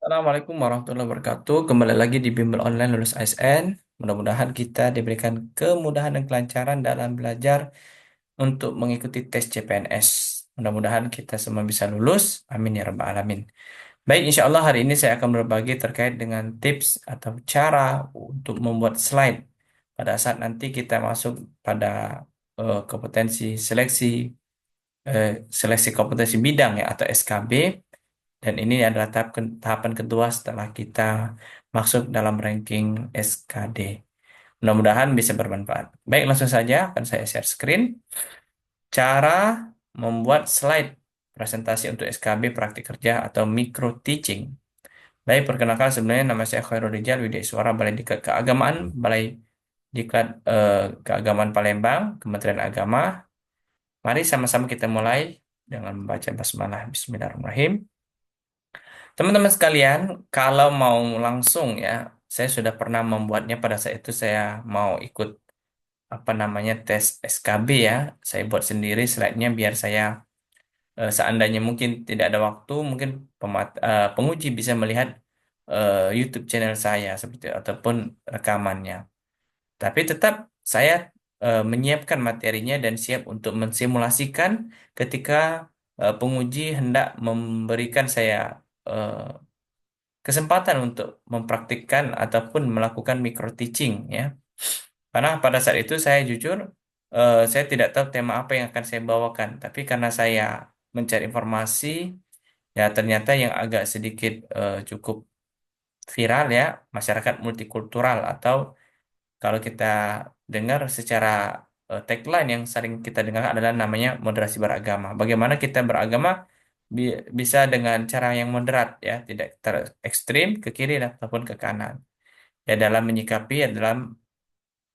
Assalamualaikum warahmatullahi wabarakatuh. Kembali lagi di Bimbel Online Lulus ASN. Mudah-mudahan kita diberikan kemudahan dan kelancaran dalam belajar untuk mengikuti tes CPNS. Mudah-mudahan kita semua bisa lulus. Amin ya rabbal alamin. Baik, insya Allah hari ini saya akan berbagi terkait dengan tips atau cara untuk membuat slide pada saat nanti kita masuk pada kompetensi seleksi kompetensi bidang ya atau SKB. Dan ini adalah tahapan kedua setelah kita masuk dalam ranking SKD. Mudah-mudahan bisa bermanfaat. Baik, langsung saja akan saya share screen. Cara membuat slide presentasi untuk SKB praktik kerja atau micro teaching. Baik, perkenalkan sebenarnya nama saya Khairul Rijal Widya Iswara Balai Diklat Keagamaan, Balai Diklat Keagamaan Palembang, Kementerian Agama. Mari sama-sama kita mulai dengan membaca basmalah Bismillahirrahmanirrahim. Teman-teman sekalian, kalau mau langsung ya, saya sudah pernah membuatnya pada saat itu saya mau ikut apa namanya tes SKB ya. Saya buat sendiri slide-nya biar saya seandainya mungkin tidak ada waktu, mungkin penguji bisa melihat YouTube channel saya seperti ataupun rekamannya. Tapi tetap saya menyiapkan materinya dan siap untuk mensimulasikan ketika penguji hendak memberikan saya eh, kesempatan untuk mempraktikkan ataupun melakukan micro teaching ya. Karena pada saat itu saya jujur saya tidak tahu tema apa yang akan saya bawakan, tapi karena saya mencari informasi ya ternyata yang agak sedikit cukup viral ya, masyarakat multikultural atau kalau kita dengar secara tagline yang sering kita dengar adalah namanya moderasi beragama. Bagaimana kita beragama bisa dengan cara yang moderat ya, tidak ekstrim ke kiri ataupun ke kanan. Ya dalam menyikapi ya dalam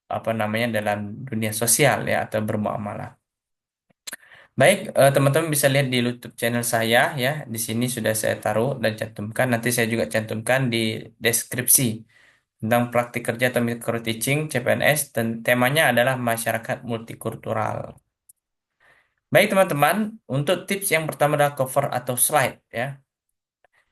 apa namanya dalam dunia sosial ya atau bermuamalah. Baik, teman-teman bisa lihat di YouTube channel saya ya. Di sini sudah saya taruh dan cantumkan. Nanti saya juga cantumkan di deskripsi tentang praktik kerja atau micro teaching CPNS dan temanya adalah masyarakat multikultural. Baik teman-teman, untuk tips yang pertama adalah cover atau slide ya.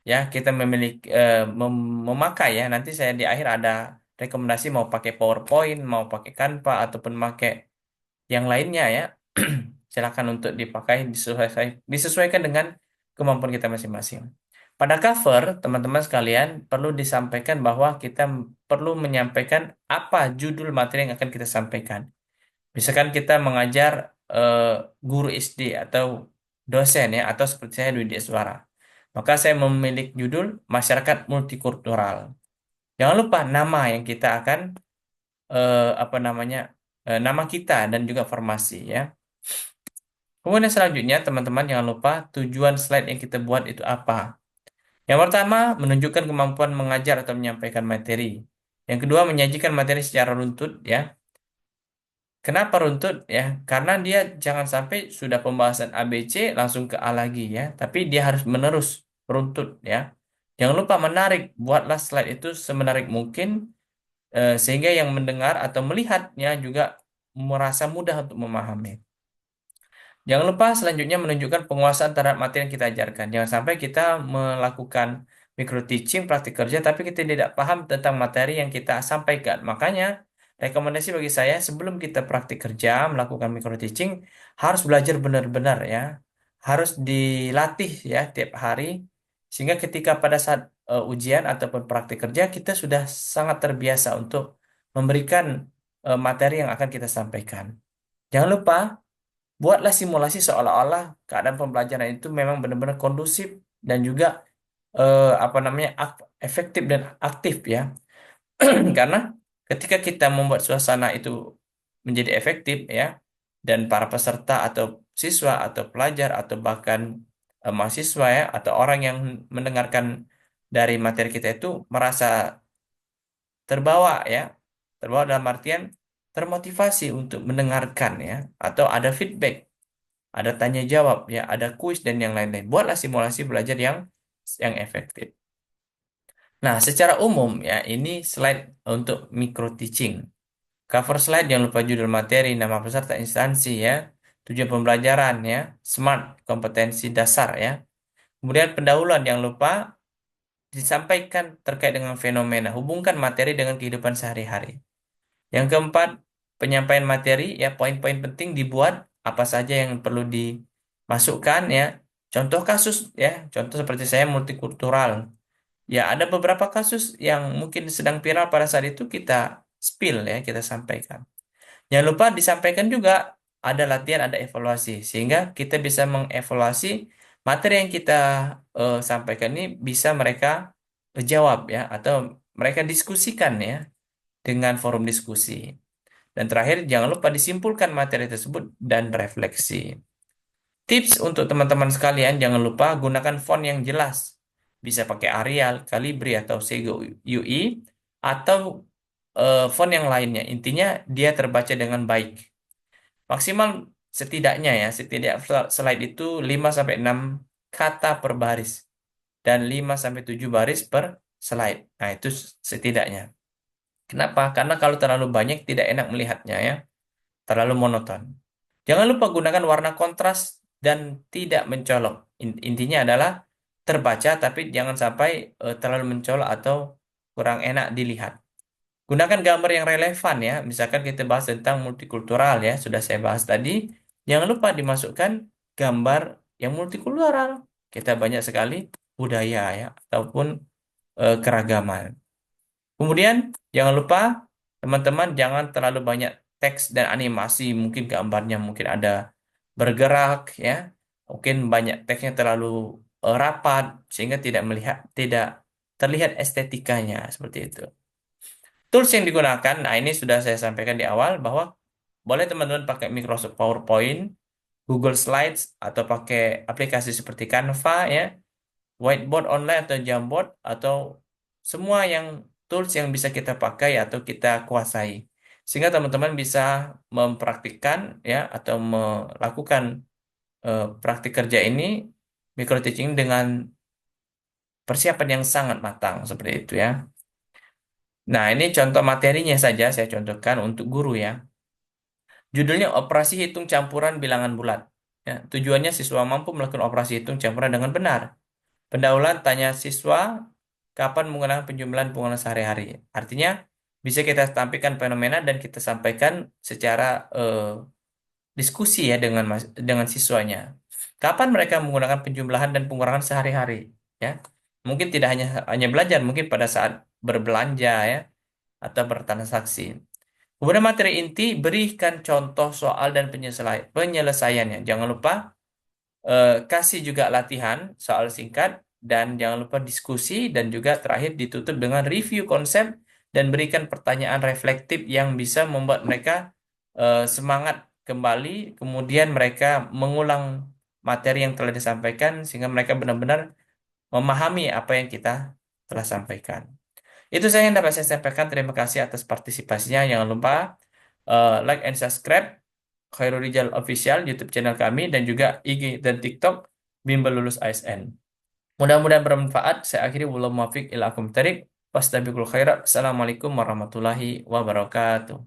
Ya, kita memiliki memakai ya. Nanti saya di akhir ada rekomendasi mau pakai PowerPoint, mau pakai Canva ataupun pakai yang lainnya ya. Silakan untuk dipakai disesuaikan dengan kemampuan kita masing-masing. Pada cover, teman-teman sekalian perlu disampaikan bahwa kita perlu menyampaikan apa judul materi yang akan kita sampaikan. Misalkan kita mengajar eh, guru SD atau dosen ya, atau seperti saya Dwi Suara. Maka saya memilih judul Masyarakat Multikultural. Jangan lupa nama yang kita akan apa namanya nama kita dan juga formasi ya. Kemudian selanjutnya teman-teman jangan lupa tujuan slide yang kita buat itu apa. Yang pertama menunjukkan kemampuan mengajar atau menyampaikan materi. Yang kedua menyajikan materi secara runtut ya. Kenapa runtut ya? Karena dia jangan sampai sudah pembahasan ABC langsung ke A lagi ya, tapi dia harus menerus runtut ya. Jangan lupa menarik, buatlah slide itu semenarik mungkin sehingga yang mendengar atau melihatnya juga merasa mudah untuk memahami. Jangan lupa selanjutnya menunjukkan penguasaan terhadap materi yang kita ajarkan. Jangan sampai kita melakukan micro teaching, praktik kerja, tapi kita tidak paham tentang materi yang kita sampaikan. Makanya, rekomendasi bagi saya sebelum kita praktik kerja, melakukan micro teaching, harus belajar benar-benar ya. Harus dilatih ya tiap hari. Sehingga ketika pada saat ujian ataupun praktik kerja, kita sudah sangat terbiasa untuk memberikan materi yang akan kita sampaikan. Jangan lupa buatlah simulasi seolah-olah keadaan pembelajaran itu memang benar-benar kondusif dan juga apa namanya efektif dan aktif ya. Karena ketika kita membuat suasana itu menjadi efektif ya dan para peserta atau siswa atau pelajar atau bahkan mahasiswa ya atau orang yang mendengarkan dari materi kita itu merasa terbawa ya. Terbawa dalam artian termotivasi untuk mendengarkan ya atau ada feedback, ada tanya jawab ya, ada kuis dan yang lain-lain. Buatlah simulasi belajar yang efektif. Nah, secara umum ya, ini slide untuk micro teaching. Cover slide jangan lupa judul materi, nama peserta instansi ya, tujuan pembelajaran ya, SMART kompetensi dasar ya. Kemudian pendahuluan jangan lupa disampaikan terkait dengan fenomena, hubungkan materi dengan kehidupan sehari-hari. Yang keempat, penyampaian materi ya poin-poin penting dibuat apa saja yang perlu dimasukkan ya. Contoh kasus ya, contoh seperti saya multikultural. Ya, ada beberapa kasus yang mungkin sedang viral pada saat itu kita spill ya, kita sampaikan. Jangan lupa disampaikan juga ada latihan, ada evaluasi sehingga kita bisa mengevaluasi materi yang kita sampaikan ini bisa mereka jawab ya atau mereka diskusikan ya dengan forum diskusi. Dan terakhir, jangan lupa disimpulkan materi tersebut dan refleksi. Tips untuk teman-teman sekalian, jangan lupa gunakan font yang jelas. Bisa pakai Arial, Calibri, atau Sego UI, atau font yang lainnya. Intinya, dia terbaca dengan baik. Maksimal setidaknya ya, setidak slide itu 5-6 kata per baris. Dan 5-7 baris per slide. Nah, itu setidaknya. Kenapa? Karena kalau terlalu banyak, tidak enak melihatnya ya. Terlalu monoton. Jangan lupa gunakan warna kontras dan tidak mencolok. Intinya adalah terbaca tapi jangan sampai terlalu mencolok atau kurang enak dilihat. Gunakan gambar yang relevan ya. Misalkan kita bahas tentang multikultural ya, sudah saya bahas tadi. Jangan lupa dimasukkan gambar yang multikultural. Kita banyak sekali budaya ya ataupun keragaman. Kemudian jangan lupa teman-teman jangan terlalu banyak teks dan animasi, mungkin gambarnya mungkin ada bergerak ya. Mungkin banyak teksnya terlalu rapat sehingga tidak terlihat estetikanya seperti itu. Tools yang digunakan, nah ini sudah saya sampaikan di awal bahwa boleh teman-teman pakai Microsoft PowerPoint, Google Slides atau pakai aplikasi seperti Canva ya, whiteboard online atau Jamboard atau semua yang tools yang bisa kita pakai atau kita kuasai. Sehingga teman-teman bisa mempraktikkan ya atau melakukan praktik kerja ini micro teaching dengan persiapan yang sangat matang seperti itu ya. Nah, ini contoh materinya saja saya contohkan untuk guru ya. Judulnya Operasi Hitung Campuran Bilangan Bulat. Ya, tujuannya siswa mampu melakukan operasi hitung campuran dengan benar. Pendahuluan tanya siswa kapan menggunakan penjumlahan sehari-hari. Artinya bisa kita tampilkan fenomena dan kita sampaikan secara diskusi ya dengan siswanya. Kapan mereka menggunakan penjumlahan dan pengurangan sehari-hari ya. Mungkin tidak hanya belajar, mungkin pada saat berbelanja ya atau bertransaksi. Kemudian materi inti berikan contoh soal dan penyelesaiannya. Jangan lupa kasih juga latihan soal singkat dan jangan lupa diskusi dan juga terakhir ditutup dengan review konsep dan berikan pertanyaan reflektif yang bisa membuat mereka semangat kembali kemudian mereka mengulang materi yang telah disampaikan sehingga mereka benar-benar memahami apa yang kita telah sampaikan. Itu saya yang dapat saya sampaikan. Terima kasih atas partisipasinya. Jangan lupa like and subscribe Khairul Rijal Official YouTube channel kami dan juga IG dan TikTok Bimbel Lulus ASN. Mudah-mudahan bermanfaat. Saya akhiri wallahu muwaffiq ila aqwamit thoriq. Wastabiqul khairat. Assalamualaikum warahmatullahi wabarakatuh.